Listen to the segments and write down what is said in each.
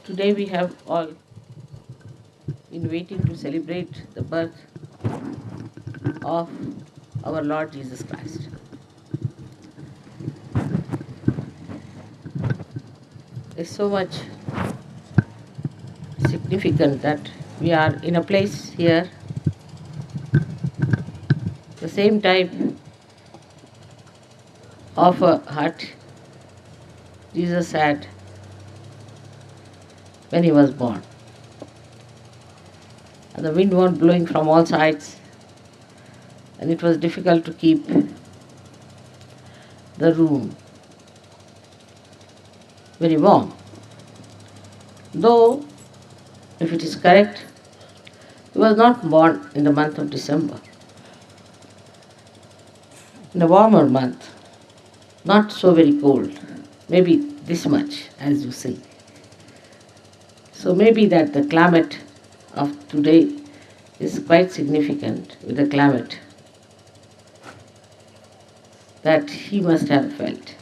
Today we have all been waiting to celebrate the birth of our Lord Jesus Christ. It's so much significant that we are in a place here, the same type of a hut Jesus had when he was born. And the wind was blowing from all sides, and it was difficult to keep the room very warm. Though, if it is correct, he was not born in the month of December, in a warmer month, not so very cold, maybe this much as you see. So maybe that the climate of today is quite significant with the climate that he must have felt.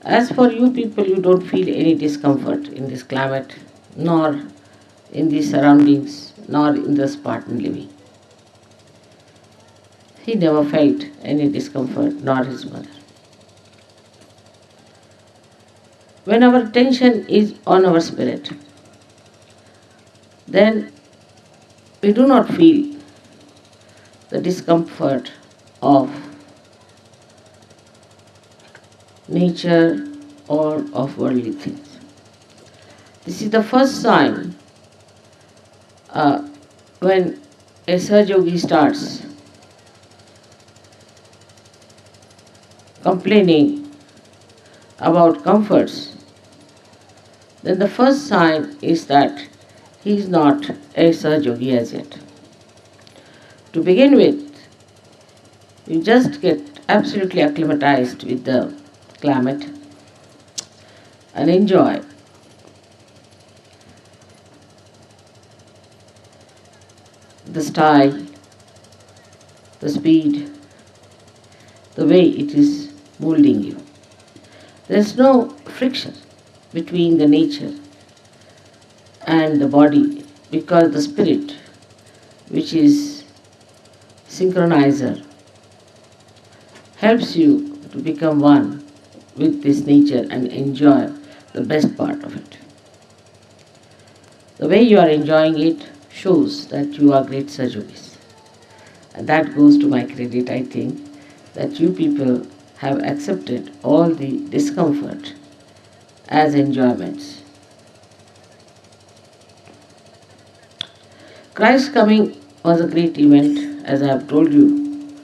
As for you people, you don't feel any discomfort in this climate, nor in these surroundings, nor in the Spartan living. He never felt any discomfort, nor his mother. When our attention is on our spirit, then we do not feel the discomfort of nature or of worldly things. This is the first sign when a Sahaja Yogi starts complaining about comforts, then the first sign is that he is not a Sahaja Yogi as yet. To begin with, you just get absolutely acclimatized with the climate and enjoy the style, the speed, the way it is molding you. There is no friction between the nature and the body because the spirit, which is synchronizer, helps you to become one with this nature and enjoy the best part of it. The way you are enjoying it shows that you are great Sahaja Yogis. And that goes to my credit, I think, that you people have accepted all the discomfort as enjoyments. Christ's coming was a great event, as I have told you,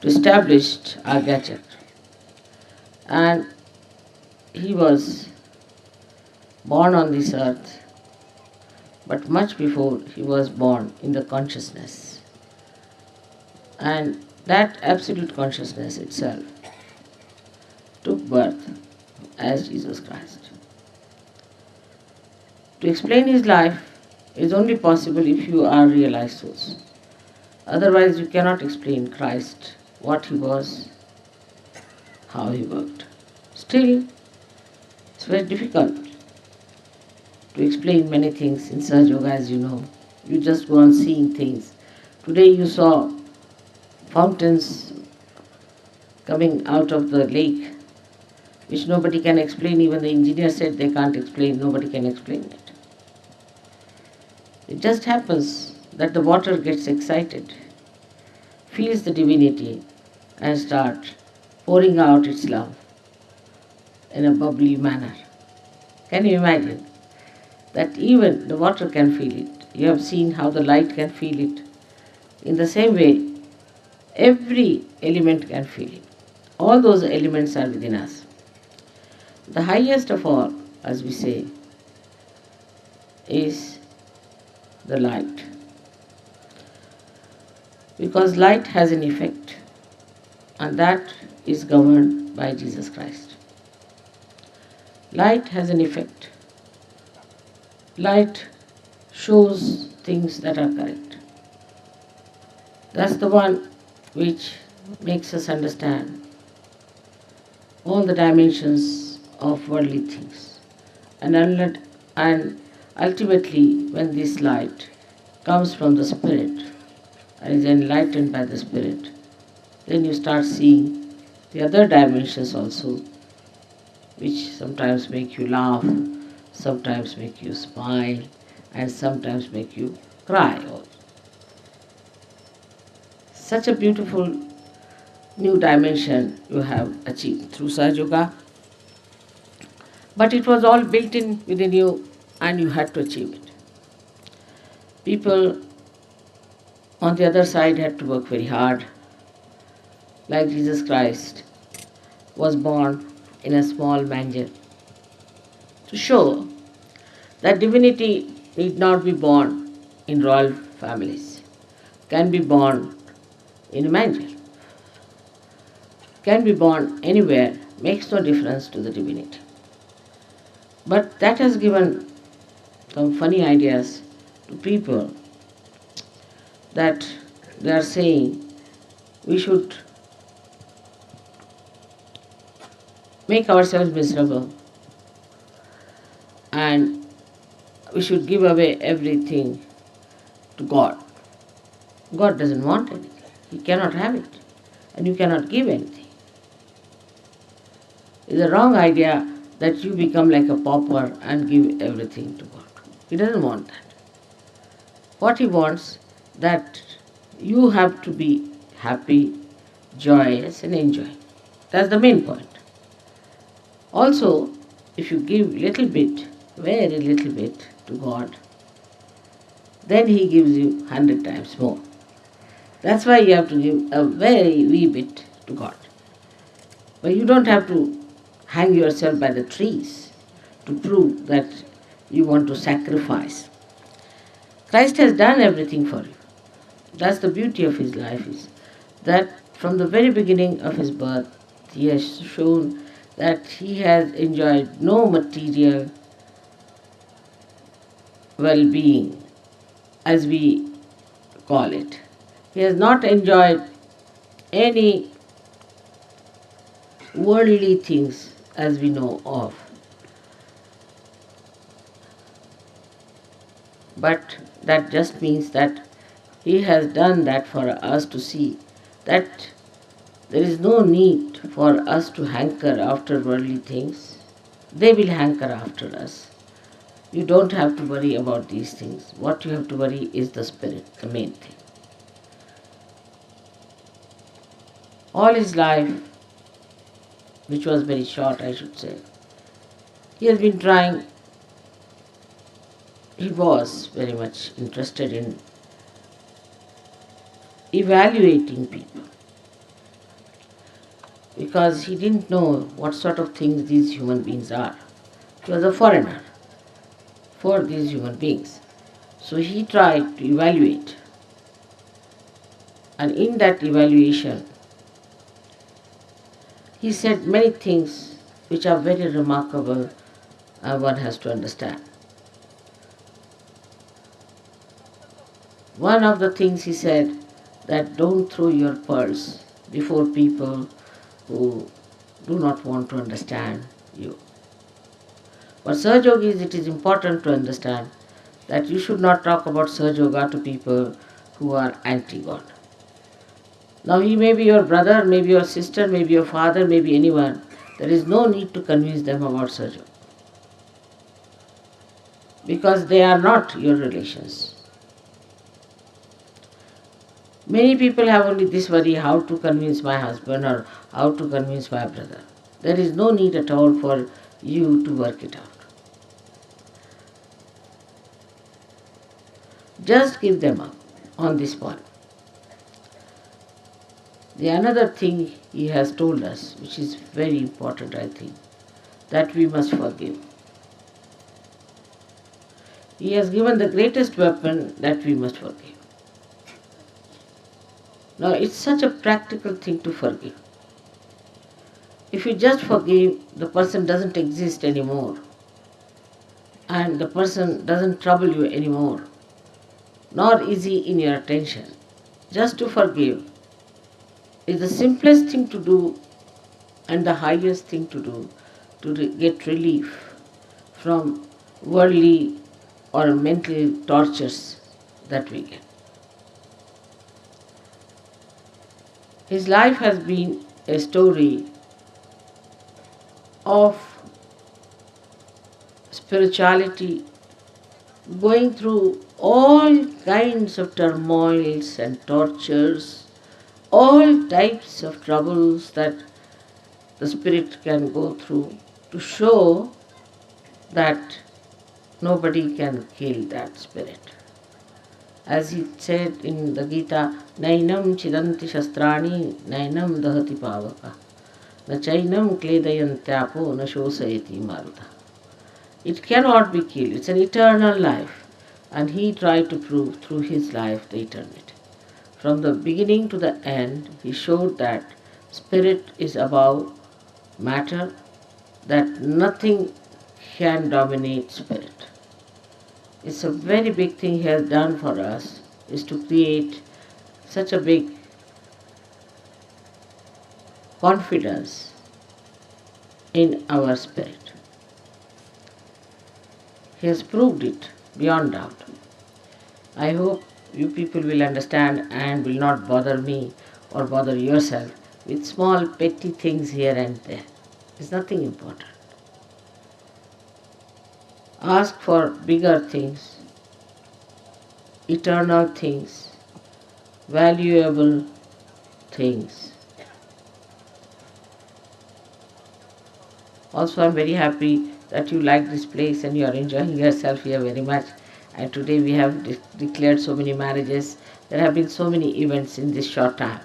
to establish our gadget. And he was born on this earth, but much before he was born in the consciousness. And that absolute consciousness itself took birth as Jesus Christ. To explain his life is only possible if you are realized souls. Otherwise, you cannot explain Christ, what he was, how he worked. Still, it's very difficult to explain many things in Sahaja Yoga, as you know. You just go on seeing things. Today you saw fountains coming out of the lake, which nobody can explain. Even the engineer said they can't explain, nobody can explain it. It just happens that the water gets excited, feels the divinity, and starts pouring out its love in a bubbly manner. Can you imagine that even the water can feel it? You have seen how the light can feel it. In the same way, every element can feel it. All those elements are within us. The highest of all, as we say, is the light. Because light has an effect, and that is governed by Jesus Christ. Light has an effect. Light shows things that are correct. That's the one which makes us understand all the dimensions of worldly things. And ultimately, when this light comes from the Spirit and is enlightened by the Spirit, then you start seeing the other dimensions also, which sometimes make you laugh, sometimes make you smile, and sometimes make you cry also. Such a beautiful new dimension you have achieved through Sahaja Yoga, but it was all built in within you and you had to achieve it. People on the other side had to work very hard, like Jesus Christ was born in a small manger to show that divinity need not be born in royal families, can be born in a manger, can be born anywhere, makes no difference to the divinity. But that has given some funny ideas to people that they are saying we should make ourselves miserable and we should give away everything to God. God doesn't want anything. He cannot have it. And you cannot give anything. It's a wrong idea that you become like a pauper and give everything to God. He doesn't want that. What He wants, that you have to be happy, joyous and enjoy. That's the main point. Also, if you give little bit, very little bit to God, then He gives you 100 times more. That's why you have to give a very wee bit to God. But you don't have to hang yourself by the trees to prove that you want to sacrifice. Christ has done everything for you. That's the beauty of His life, is that from the very beginning of His birth, He has shown that He has enjoyed no material well-being, as we call it. He has not enjoyed any worldly things as we know of. But that just means that He has done that for us to see that there is no need for us to hanker after worldly things. They will hanker after us. You don't have to worry about these things. What you have to worry is the Spirit, the main thing. All His life, which was very short, I should say, He has been trying. He was very much interested in evaluating people, because He didn't know what sort of things these human beings are. He was a foreigner for these human beings. So He tried to evaluate. And in that evaluation, He said many things which are very remarkable and one has to understand. One of the things He said, that don't throw your pearls before people who do not want to understand you. For Sahaja Yogis, it is important to understand that you should not talk about Sahaja Yoga to people who are anti-God. Now he may be your brother, maybe your sister, maybe your father, maybe anyone. There is no need to convince them about Sahaja Yoga, because they are not your relations. Many people have only this worry, how to convince my husband or how to convince my brother. There is no need at all for you to work it out. Just give them up on this point. The another thing He has told us, which is very important, I think, that we must forgive. He has given the greatest weapon, that we must forgive. Now, it's such a practical thing to forgive. If you just forgive, the person doesn't exist anymore, and the person doesn't trouble you anymore, nor is he in your attention. Just to forgive is the simplest thing to do and the highest thing to do to get relief from worldly or mental tortures that we get. His life has been a story of spirituality, going through all kinds of turmoils and tortures, all types of troubles that the spirit can go through, to show that nobody can kill that spirit. As he said in the Gita, Nainam chidanti shastrani, nainam dahati pavaka, na chainam kledayantyapo, na shosayati maruta. It cannot be killed, it's an eternal life. And he tried to prove through his life the eternity. From the beginning to the end, he showed that spirit is above matter, that nothing can dominate spirit. It's a very big thing he has done for us, is to create such a big confidence in our spirit. He has proved it beyond doubt. I hope you people will understand and will not bother me or bother yourself with small petty things here and there. It's nothing important. Ask for bigger things, eternal things, valuable things. Also, I'm very happy that you like this place and you are enjoying yourself here very much. And today we have declared so many marriages. There have been so many events in this short time.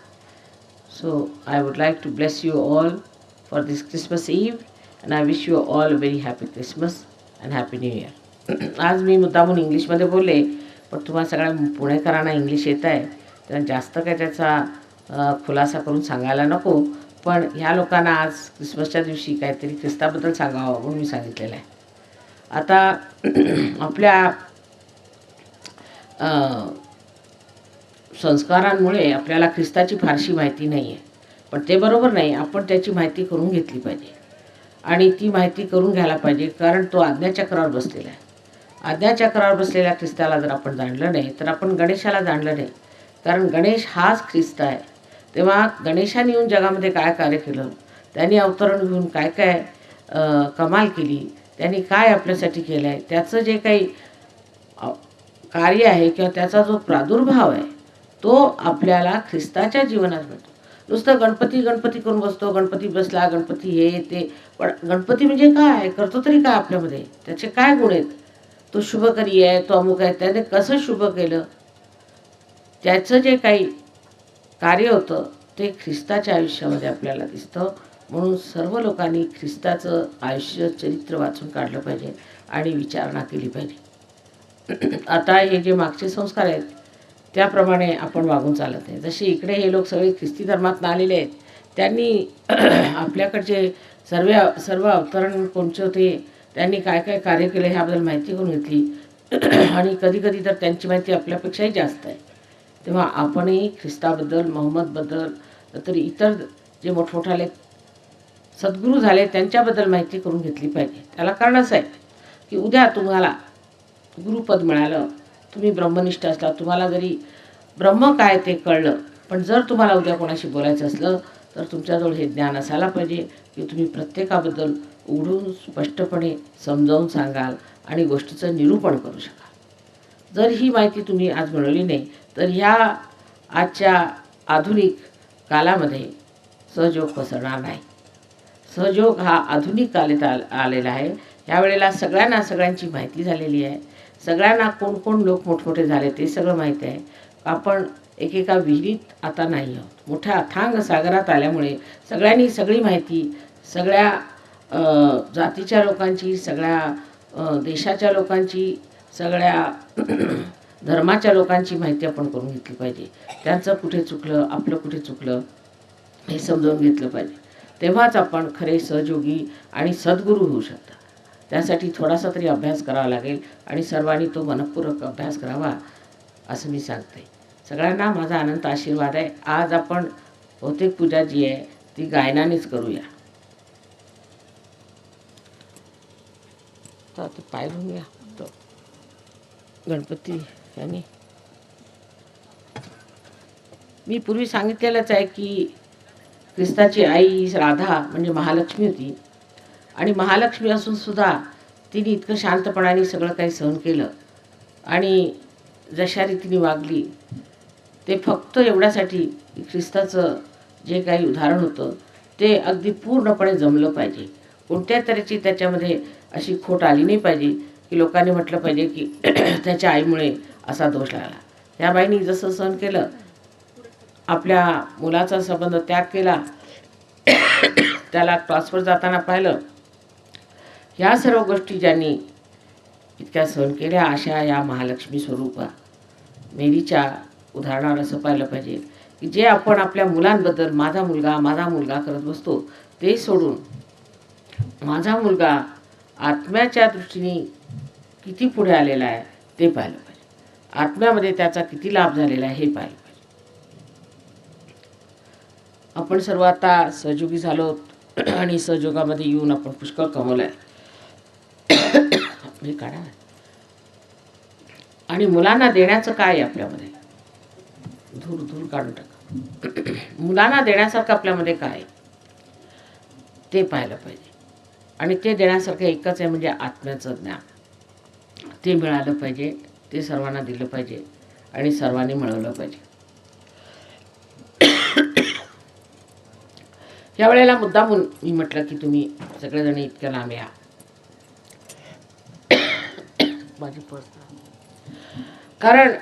So I would like to bless you all for this Christmas Eve, and I wish you all a very happy Christmas and Happy New Year. आज मी मुद्दामून इंग्लिशमध्ये बोलले, पण तुम्हाला सगळ्या पुणेकरांना English येत आहे, तर जास्त काय त्याचा खुलासा करून सांगायला नको. पण ह्या लोकांना आज क्रिसमसच्या दिवशी काहीतरी ख्रिस्ताबद्दल सांगावं म्हणून मी सांगितलेलं आहे. आता आपल्या संस्कारांमुळे आपल्याला ख्रिस्ताची फारशी माहिती नाही आहे, पण ते बरोबर नाही. आपण त्याची माहिती करून घेतली पाहिजे आणि ती माहिती करून घ्यायला पाहिजे, कारण तो आज्ञाचक्रावर बसलेला आहे. आज्ञाचक्रावर बसलेल्या ख्रिस्ताला जर आपण जाणलं नाही तर आपण गणेशाला जाणलं नाही, कारण गणेश हाच ख्रिस्त आहे. तेव्हा गणेशाने येऊन जगामध्ये काय कार्य केलं, त्यांनी अवतरण घेऊन काय काय कमाल केली, त्यांनी काय आपल्यासाठी केलं आहे, त्याचं जे काही कार्य आहे किंवा त्याचा जो प्रादुर्भाव आहे तो आपल्याला ख्रिस्ताच्या जीवनात मिळतो. नुसतं गणपती गणपती करून बसतो, गणपती बसला, गणपती हे ते, पण गणपती म्हणजे काय, करतो तरी काय आपल्यामध्ये, त्याचे काय गुण आहेत, तो शुभकरी आहे, तो अमुक आहे, त्याने कसं शुभ केलं, त्याचं जे काही कार्य होतं ते ख्रिस्ताच्या आयुष्यामध्ये आपल्याला दिसतं. म्हणून सर्व लोकांनी ख्रिस्ताचं आयुष्य चरित्र वाचून काढलं पाहिजे आणि विचारणा केली पाहिजे. आता हे जे मागचे संस्कार आहेत त्याप्रमाणे आपण वागून चालत आहे. जसे इकडे हे लोक सगळे ख्रिस्ती धर्मातून आलेले आहेत, त्यांनी आपल्याकडचे सर्व अवतरण कोणचे होते, त्यांनी काय काय कार्य केलं ह्याबद्दल माहिती करून घेतली आणि कधी कधी तर त्यांची माहिती आपल्यापेक्षाही जास्त आहे. तेव्हा आपणही ख्रिस्ताबद्दल, मोहम्मदबद्दल, तरी इतर जे मोठमोठाले सद्गुरू झाले त्यांच्याबद्दल माहिती करून घेतली पाहिजे. त्याला कारण असं आहे की उद्या तुम्हाला गुरुपद मिळालं, तुम्ही ब्रह्मनिष्ठ असला, तुम्हाला जरी ब्रह्म काय ते कळलं, पण जर तुम्हाला उद्या कोणाशी बोलायचं असलं तर तुमच्याजवळ हे ज्ञान असायला पाहिजे की तुम्ही प्रत्येकाबद्दल उघडून स्पष्टपणे समजावून सांगाल आणि गोष्टीचं निरूपण करू शकाल. जर ही माहिती तुम्ही आज मिळवली नाही तर ह्या आजच्या आधुनिक कालामध्ये सहयोग पसरणार नाही. सहयोग हा आधुनिक काळात आलेला आहे. यावेळेला सगळ्यांची माहिती झालेली आहे. सगळ्यांना कोण कोण लोक मोठमोठे झाले ते सगळं माहीत आहे. आपण एकेका विहिरीत आता नाही आहोत, मोठ्या अथांग सागरात आल्यामुळे सगळ्यांनी सगळी माहिती, सगळ्या जातीच्या लोकांची, सगळ्या देशाच्या लोकांची, सगळ्या धर्माच्या लोकांची माहिती आपण करून घेतली पाहिजे. त्यांचं कुठे चुकलं, आपलं कुठे चुकलं हे समजावून घेतलं पाहिजे. तेव्हाच आपण खरे सहयोगी आणि सद्गुरू होऊ शकता. त्यासाठी थोडासा तरी अभ्यास करावा लागेल आणि सर्वांनी तो मनपूर्वक अभ्यास करावा असं मी सांगते. सगळ्यांना माझा अनंत आशीर्वाद आहे. आज आपण बहुतेक पूजा जी आहे ती गायनानेच करूया. आता ते पाय धुवून घ्या. तो गणपती यांनी मी पूर्वी सांगितलेलंच आहे की ख्रिस्ताची आई राधा म्हणजे महालक्ष्मी होती. आणि महालक्ष्मी असून सुद्धा तिने इतकं शांतपणाने सगळं काही सहन केलं आणि जशा रीतीने वागली ते फक्त एवढ्यासाठी की ख्रिस्ताचं जे काही उदाहरण होतं ते अगदी पूर्णपणे जमलं पाहिजे. कोणत्या तऱ्हेची त्याच्यामध्ये अशी खोट आली नाही पाहिजे की लोकांनी म्हटलं पाहिजे की त्याच्या आईमुळे असा दोष लागला. त्या बाईंनी जसं सहन केलं, आपल्या मुलाचा संबंध त्याग केला, त्याला क्रॉसवर जाताना पाहिलं, ह्या सर्व गोष्टी ज्यांनी इतक्या सहन केल्या, अशा या महालक्ष्मी स्वरूपा मेरीच्या उदाहरणावर असं पाहिलं पाहिजे की जे आपण आपल्या मुलांबद्दल माझा मुलगा करत बसतो ते सोडून माझा मुलगा आत्म्याच्या दृष्टीने किती पुढे आलेला आहे ते पाहिलं पाहिजे. आत्म्यामध्ये त्याचा किती लाभ झालेला आहे हे पाहिलं पाहिजे. आपण सर्व आता सहयोगी झालो आणि सहयोगामध्ये येऊन आपण पुष्कळ कमवलं आहे. हे काढा. आणि मुलांना देण्याचं काय आहे आपल्यामध्ये, धूर धूर काढून टाका. मुलांना देण्यासारखं आपल्यामध्ये काय आहे ते पाहिलं पाहिजे. आणि ते देण्यासारखं एकच आहे म्हणजे आत्म्याचं ज्ञान. ते मिळालं पाहिजे, ते सर्वांना दिलं पाहिजे आणि सर्वांनी मिळवलं पाहिजे. यावेळेला मुद्दामून मी म्हटलं की तुम्ही सगळेजण इतक्या लांब या. माझी कारण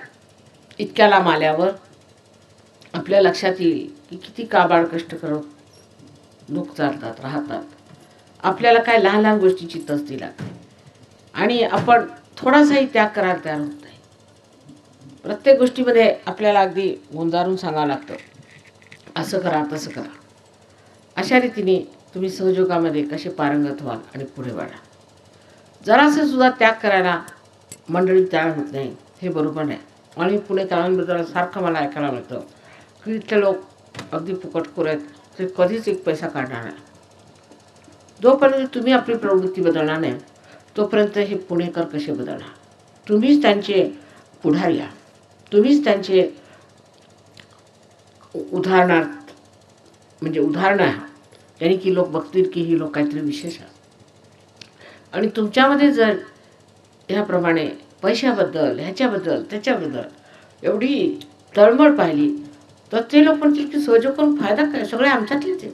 इतक्या लांब आल्यावर आपल्या लक्षात येईल की किती काबाड कष्ट करत लोक चालतात राहतात. आपल्याला काय लहान लहान गोष्टीची तसदी लागते आणि आपण थोडासाही त्याग करायला तयार होत नाही. प्रत्येक गोष्टीमध्ये आपल्याला अगदी गुंजारून सांगावं लागतं, असं करा तसं करा. अशा रीतीने तुम्ही सहयोगामध्ये कसे पारंगत व्हाल आणि पुढे वाढा. जरासं सुद्धा त्याग करायला मंडळी तयार होत नाही, हे बरोबर नाही. आणि पुणे तळांबद्दल सारखं मला ऐकायला मिळतं की इथले लोक अगदी फुकटखोर आहेत, ते कधीच एक पैसा काढणार नाही. जोपर्यंत तुम्ही आपली प्रवृत्ती बदलणार नाही तोपर्यंत हे पुणेकर कसे बदलणार. तुम्हीच त्यांचे पुढारी आहात, तुम्हीच त्यांचे उदाहरणार्थ म्हणजे उदाहरणं आहात, त्यांनी की लोक बघतील की ही लोक काहीतरी विशेष आहेत. आणि तुमच्यामध्ये जर ह्याप्रमाणे पैशाबद्दल ह्याच्याबद्दल त्याच्याबद्दल एवढी तळमळ पाहिली तर ते लोक म्हणतील की सहयोग करून फायदा काय, सगळे आमच्यातलेच आहेत.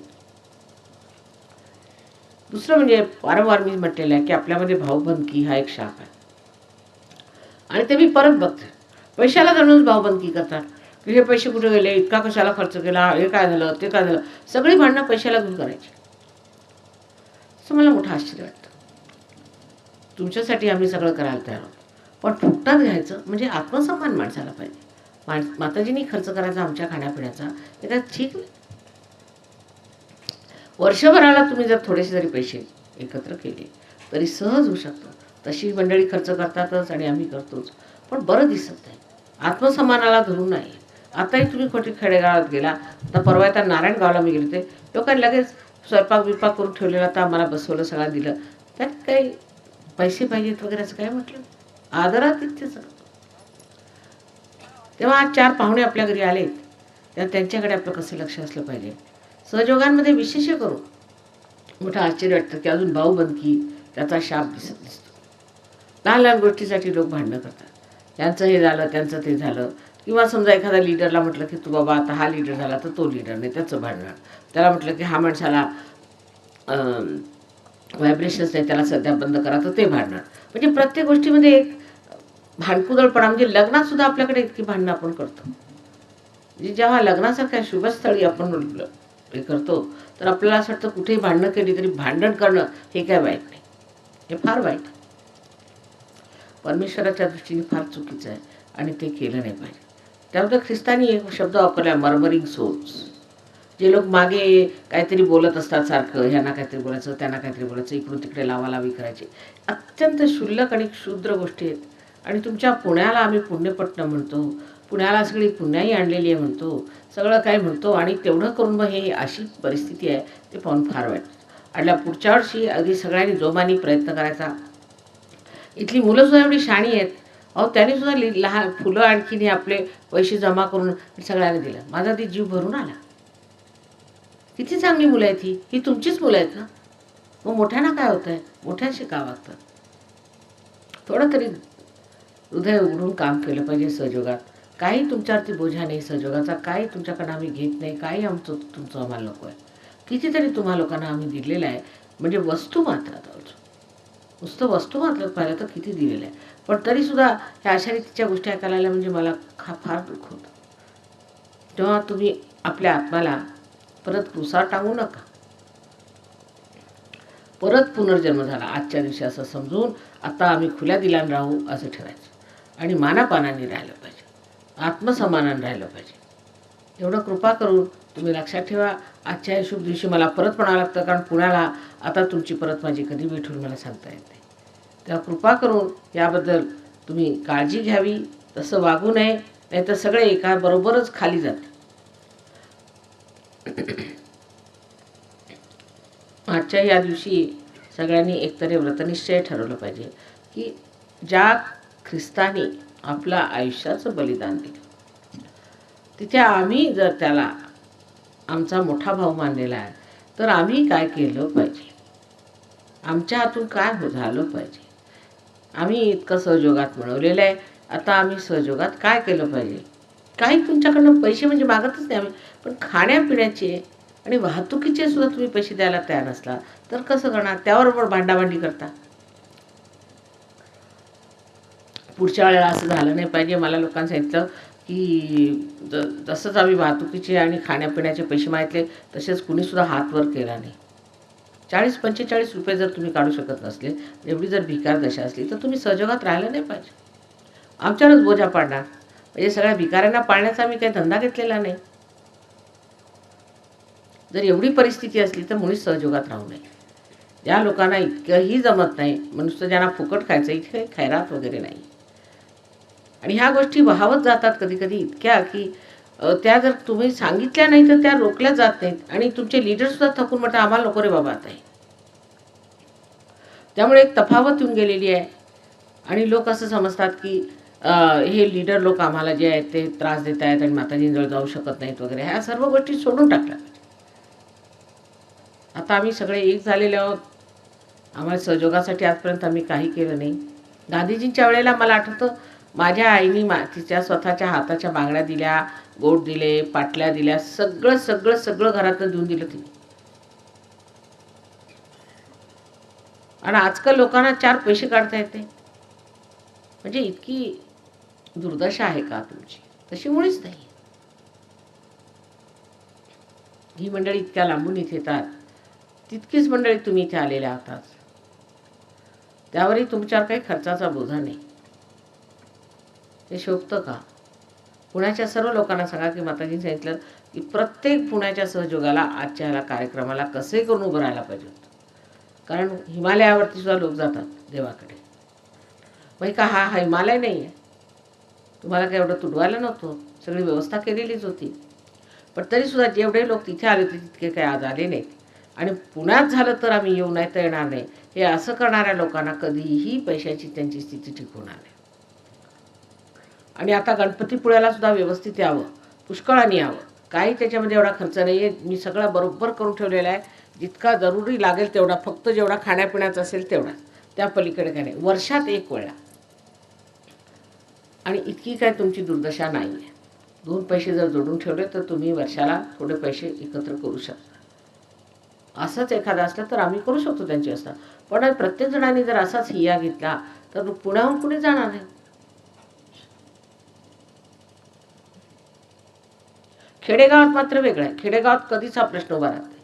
दुसरं म्हणजे वारंवार मी म्हटलेलं आहे की आपल्यामध्ये भावबंदकी हा एक शाप आहे. आणि ते मी परत बघते, पैशाला धरूनच भावबंदकी करतात की हे पैसे कुठे गेले, इतका कशाला खर्च केला, हे काय झालं ते काय झालं, सगळी भांडणं पैशाला घेऊन करायची. असं मला मोठं आश्चर्य वाटतं. तुमच्यासाठी आम्ही सगळं करायला तयार आहोत, पण फुकटात घ्यायचं म्हणजे आत्मसन्मान माणसाला पाहिजे. माताजींनी खर्च करायचा आमच्या खाण्यापिण्याचा, हे काय ठीक नाही. वर्षभराला तुम्ही जर थोडेसे जरी पैसे एकत्र केले तरी सहज होऊ शकतं. तशी मंडळी खर्च करतातच आणि आम्ही करतोच, पण बरं दिसत नाही. आत्मसन्मानाला धरून नाही. आताही तुम्ही खोटी खेडेगावात गेला, आता परवा आता नारायणगावला मी गेले, ते लोकांनी लगेच स्वयंपाक बिपाक करून ठेवलेला, तर आम्हाला बसवलं, सगळं दिलं. त्यात काही पैसे पाहिजेत वगैरे असं काय म्हटलं, आदरात तिथे सगळं. तेव्हा आज 4 पाहुणे आपल्या घरी आले, तेव्हा त्यांच्याकडे आपलं कसं लक्ष असलं पाहिजे. सहयोगांमध्ये विशेष करून मोठं आश्चर्य वाटतं की अजून भाऊबंदकी त्याचा शाप दिसतो. लहान लहान गोष्टीसाठी लोक भांडणं करतात, त्यांचं हे झालं त्यांचं ते झालं. किंवा समजा एखाद्या लीडरला म्हटलं की तू बाबा आता हा लीडर झाला तर तो लीडर नाही, त्याचं भांडणार. त्याला म्हटलं की हा माणसाला व्हायब्रेशन्स नाही, त्याला सध्या बंद करा, तर ते भांडणार. म्हणजे प्रत्येक गोष्टीमध्ये एक भांडकुदळपणा. म्हणजे लग्नात सुद्धा आपल्याकडे इतकी भांडणं आपण करतो. म्हणजे जेव्हा लग्नासारख्या शुभस्थळी आपण हे करतो तर आपल्याला असं वाटतं कुठेही भांडणं केली तरी भांडण करणं हे काय वाईट नाही, हे फार वाईट. परमेश्वराच्या दृष्टीने फार चुकीचं आहे आणि ते केलं नाही पाहिजे. त्याबद्दल ख्रिस्तानी एक शब्द वापरला, मर्मरिंग सोल्स. जे लोक मागे काहीतरी बोलत असतात सारखं, ह्यांना काहीतरी बोलायचं त्यांना काहीतरी बोलायचं, इकडून तिकडे लावालावी करायची, अत्यंत क्षुल्लक आणि क्षुद्र गोष्टी आहेत. आणि तुमच्या पुण्याला आम्ही पुण्यपट्टणम म्हणतो, पुण्याला सगळी पुण्याही आणलेली आहे म्हणतो, सगळं काय म्हणतो, आणि तेवढं करून मग हे अशी परिस्थिती आहे, ते पाहून फार वाईट. आणि पुढच्या वर्षी अगदी सगळ्यांनी जोमाने प्रयत्न करायचा इथली मुलं सुद्धा एवढी शाणी आहेत. अहो त्यांनी सुद्धा लहान फुलं आणखीन हे आपले पैसे जमा करून सगळ्यांना दिलं. माझा ती जीव भरून आला. किती चांगली मुलं आहेत ही तुमचीच मुलं आहेत ना. मग मोठ्यांना काय होतं आहे? मोठ्यांशी का वागतात? थोडं तरी हृदय उघडून काम केलं पाहिजे सहयोगात. काही तुमच्यावरती बोजा नाही सहयोगाचा, काही तुमच्याकडनं आम्ही घेत नाही, काही तुमचं आम्हाला नको आहे. कितीतरी तुम्हा लोकांना आम्ही दिलेलं आहे, म्हणजे वस्तू मात्रात आहोत. नुसतं वस्तू मात्रात पाहिलं तर किती दिलेलं आहे. पण तरीसुद्धा ह्या अशा रीतीच्या गोष्टी ऐकायला आल्या म्हणजे मला फार दुःख होतं. तेव्हा तुम्ही आपल्या आत्म्याला परत क्रुसावर टांगू नका. परत पुनर्जन्म झाला आजच्या दिवशी असं समजून आता आम्ही खुल्या दिलान राहू असं ठेवायचं आणि मानापानाने राहिलं पाहिजे, आत्मसन्मानाने राहिलं पाहिजे. एवढं कृपा करून तुम्ही लक्षात ठेवा. आजच्या शुभ दिवशी मला परत म्हणावं लागतं, कारण पुण्याला आता तुमची परत माझी कधी भेटून मला सांगता येत नाही. तेव्हा कृपा करून याबद्दल तुम्ही काळजी घ्यावी. तसं वागू नये, नाही तर सगळे एका बरोबरच खाली जाते. आजच्या या दिवशी सगळ्यांनी एकतरी व्रतनिश्चय ठरवलं पाहिजे की ज्या ख्रिस्तानी आपलं आयुष्याचं बलिदान दिलं, तिथे आम्ही जर त्याला आमचा मोठा भाऊ मानलेला आहे, तर आम्ही काय केलं पाहिजे, आमच्या हातून काय झालं पाहिजे. आम्ही इतकं सहयोगात मिळवलेलं आहे, आता आम्ही सहयोगात काय केलं पाहिजे. काही तुमच्याकडनं पैसे म्हणजे मागतच नाही आम्ही, पण खाण्यापिण्याचे आणि वाहतुकीचे सुद्धा तुम्ही पैसे द्यायला तयार नसला तर कसं करणार. त्याबरोबर भांडाभांडी करता. पुढच्या वेळेला असं झालं नाही पाहिजे. मला लोकांनी सांगितलं की जसंच आम्ही वाहतुकीचे आणि खाण्यापिण्याचे पैसे मागितले तसेच कुणीसुद्धा हात वर केला नाही. 40-45 रुपये जर तुम्ही काढू शकत नसले, एवढी जर भिकार दशा असली, तर तुम्ही सहयोगात राहिलं नाही पाहिजे. आमच्यावरच बोजा पाडणार. म्हणजे सगळ्या भिकाऱ्यांना पाळण्याचा आम्ही काही धंदा घेतलेला नाही. जर एवढी परिस्थिती असली तर मुळीच सहयोगात राहू नये. ज्या लोकांना इतकंही जमत नाही, नुसतं ज्यांना फुकट खायचं, इथे खैरात वगैरे नाही. आणि ह्या गोष्टी वाहवत जातात कधी कधी इतक्या की त्या जर तुम्ही सांगितल्या नाही तर त्या रोखल्या जात नाहीत. आणि तुमचे लीडरसुद्धा थकून म्हणतात आम्हाला नको रे बाबा आता आहे. त्यामुळे एक तफावत येऊन गेलेली आहे. आणि लोक असं समजतात की हे लीडर लोक आम्हाला जे आहेत ते त्रास देत आहेत आणि माताजींजवळ जाऊ शकत नाहीत वगैरे. ह्या सर्व गोष्टी सोडून टाकल्या. आता आम्ही सगळे एक झालेले आहोत. आम्हाला सहयोगासाठी आजपर्यंत आम्ही काही केलं नाही. गांधीजींच्या वेळेला मला आठवतं माझ्या आईने तिच्या स्वतःच्या हाताच्या बांगड्या दिल्या, गोट दिले, पाटल्या दिल्या, सगळं सगळं सगळं घरातून देऊन दिलं तिने. आणि आजकाल लोकांना 4 पैसे काढता येते. म्हणजे इतकी दुर्दशा आहे का तुमची? तशी मुळीच नाही. ही मंडळी इतक्या लांबून इथे येतात, तितकीच मंडळी तुम्ही इथे आलेल्या आहात. त्यावरही तुमच्यावर काही खर्चाचा बोजा नाही. ते शोभतं का? पुण्याच्या सर्व लोकांना सांगा की माताजींनी सांगितलं की प्रत्येक पुण्याच्या सहयोगाला आजच्या ह्याला कार्यक्रमाला कसे करून उभं राहायला पाहिजे होतं. कारण हिमालयावरती सुद्धा लोक जातात देवाकडे. मग का हा हिमालय नाही आहे. तुम्हाला काय एवढं तुडवायला नव्हतं, सगळी व्यवस्था केलेलीच होती. पण तरीसुद्धा जेवढे लोक तिथे आले होते तितके काही आज आले नाहीत. आणि पुण्यात झालं तर आम्ही येऊ नाही तर येणार नाही, हे असं करणाऱ्या लोकांना कधीही पैशाची त्यांची स्थिती ठीक होणार नाही. आणि आता गणपतीपुळ्याला सुद्धा व्यवस्थित यावं, पुष्कळाने यावं. काही त्याच्यामध्ये एवढा खर्च नाही आहे. मी सगळा बरोबर करून ठेवलेला आहे. जितका जरुरी लागेल तेवढा, फक्त जेवढा खाण्यापिण्याचा असेल तेवढाच, त्या पलीकडे काय नाही. वर्षात 1 वेळा. आणि इतकी काय तुमची दुर्दशा नाही आहे. 2 पैसे जर जोडून ठेवले तर तुम्ही वर्षाला थोडे पैसे एकत्र करू शकता. असंच एखादा असलं तर आम्ही करू शकतो त्यांची व्यवस्था. पण प्रत्येक जणांनी जर असाच हिया घेतला तर पुण्याहून कुणी जाणार नाही. खेडेगावात मात्र वेगळं आहे. खेडेगावात कधीच हा प्रश्न उभा राहत नाही.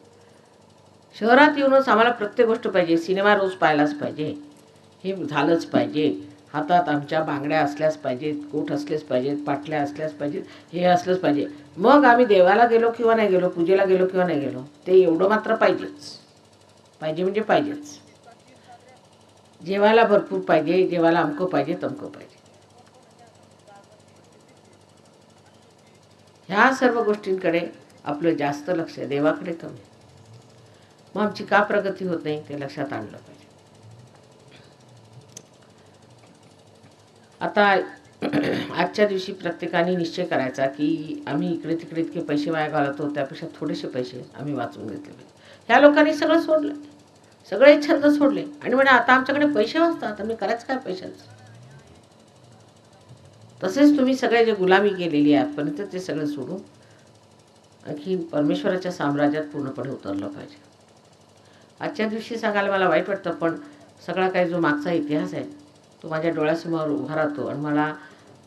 शहरात येऊनच आम्हाला प्रत्येक गोष्ट पाहिजे. सिनेमा रोज पाहायलाच पाहिजे, हे झालंच पाहिजे. हातात आमच्या बांगड्या असल्याच पाहिजेत, कोट असलेच पाहिजेत, पाटल्या असल्याच पाहिजेत, हे असलंच पाहिजे. मग आम्ही देवाला गेलो किंवा नाही गेलो, पूजेला गेलो किंवा नाही गेलो, ते एवढं मात्र पाहिजेच. पाहिजे म्हणजे पाहिजेच. जेवायला भरपूर पाहिजे, जेवायला अमकं पाहिजे, तमकं पाहिजे. ह्या सर्व गोष्टींकडे आपलं जास्त लक्ष आहे, देवाकडे कमी. मग आमची का प्रगती होत नाही ते लक्षात आणलं पाहिजे. आता आजच्या दिवशी प्रत्येकाने निश्चय करायचा की आम्ही इकडे तिकडे इतके पैसे वाया घालवतो, त्यापेक्षा थोडेसे पैसे आम्ही वाचून घेतले पाहिजे. ह्या लोकांनी सगळं सोडलं, सगळे छंद सोडले आणि म्हणे आता आमच्याकडे पैसे वाचतात, आम्ही करायचं काय पैशाचं. तसेच तुम्ही सगळे जे गुलामी केलेली आहे आजपर्यंत ते सगळं सोडून आणखी परमेश्वराच्या साम्राज्यात पूर्णपणे उतरलं पाहिजे. आजच्या दिवशी सांगायला मला वाईट वाटतं, पण सगळा काही जो मागचा इतिहास आहे तो माझ्या डोळ्यासमोर उभा राहतो आणि मला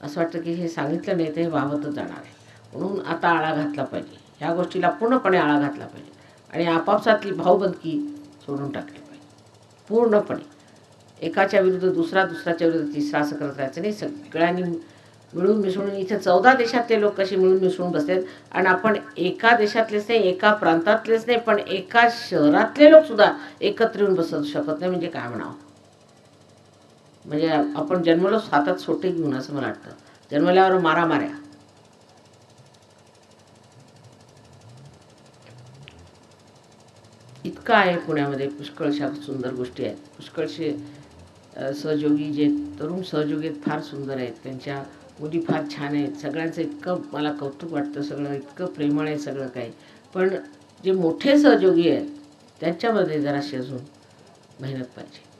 असं वाटतं की हे सांगितलं नाही तर हे वाहतच जाणार आहे. म्हणून आता आळा घातला पाहिजे, ह्या गोष्टीला पूर्णपणे आळा घातला पाहिजे आणि आपापसातली भावबंदकी सोडून टाकली पाहिजे पूर्णपणे. एकाच्या विरुद्ध दुसरा, दुसऱ्याच्या विरुद्ध तिसरा असं करत राहायचं नाही. सगळ्यांनी मिळून मिसळून, इथे 14 देशातले लोक कसे मिळून मिसळून बसलेत आणि आपण एका देशातलेच नाही, एका प्रांतातलेच नाही, पण एका शहरातले लोक सुद्धा एकत्र येऊन बसू शकत नाही. म्हणजे काय म्हणावं, म्हणजे आपण जन्मलो हातात सोटे घेऊन असं मला वाटतं. जन्मल्यावर मारामाऱ्या. इतकं आहे पुण्यामध्ये, पुष्कळशा सुंदर गोष्टी आहेत. पुष्कळशे सहयोगी जे तरुण सहयोगी आहेत फार सुंदर आहेत, त्यांच्या मुली फार छान आहेत. सगळ्यांचं इतकं मला कौतुक वाटतं, सगळं इतकं प्रेमळ आहे सगळं काही. पण जे मोठे सहयोगी आहेत त्यांच्यामध्ये जराशी अजून मेहनत पाहिजे.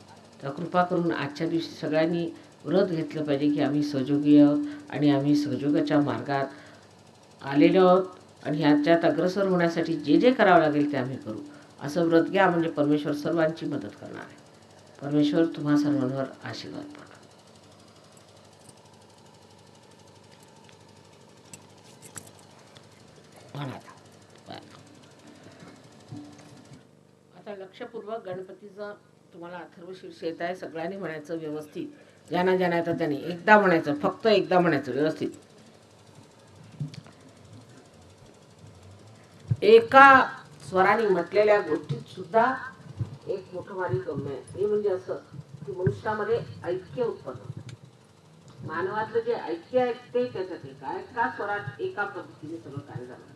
तर कृपा करून आजच्या दिवशी सगळ्यांनी व्रत घेतलं पाहिजे की आम्ही सहयोगी आहोत आणि आम्ही सहयोगाच्या मार्गात आलेलो आहोत आणि ह्याच्यात अग्रसर होण्यासाठी जे जे करावं लागेल ते आम्ही करू. असं व्रत घ्या, म्हणजे परमेश्वर सर्वांची मदत करणार आहे. परमेश्वर तुम्हा सर्वांवर आशीर्वाद पाठवो. म्हणा आता लक्षपूर्वक गणपतीचं तुम्हाला अथर्वशीर्ष येत आहे. सगळ्यांनी म्हणायचं व्यवस्थित, ज्यांना ज्यांना येतं त्यांनी एकदा म्हणायचं, फक्त एकदा म्हणायचं व्यवस्थित. एका स्वराने म्हटलेल्या गोष्टीत सुद्धा एक मोठं भारी गम्य आहे. हे म्हणजे असं की मनुष्यामध्ये ऐक्य उत्पन्न होतं. मानवातलं जे ऐक्य आहे ते त्याच्यात एका स्वरात एका पद्धतीने सगळं कार्य झालं.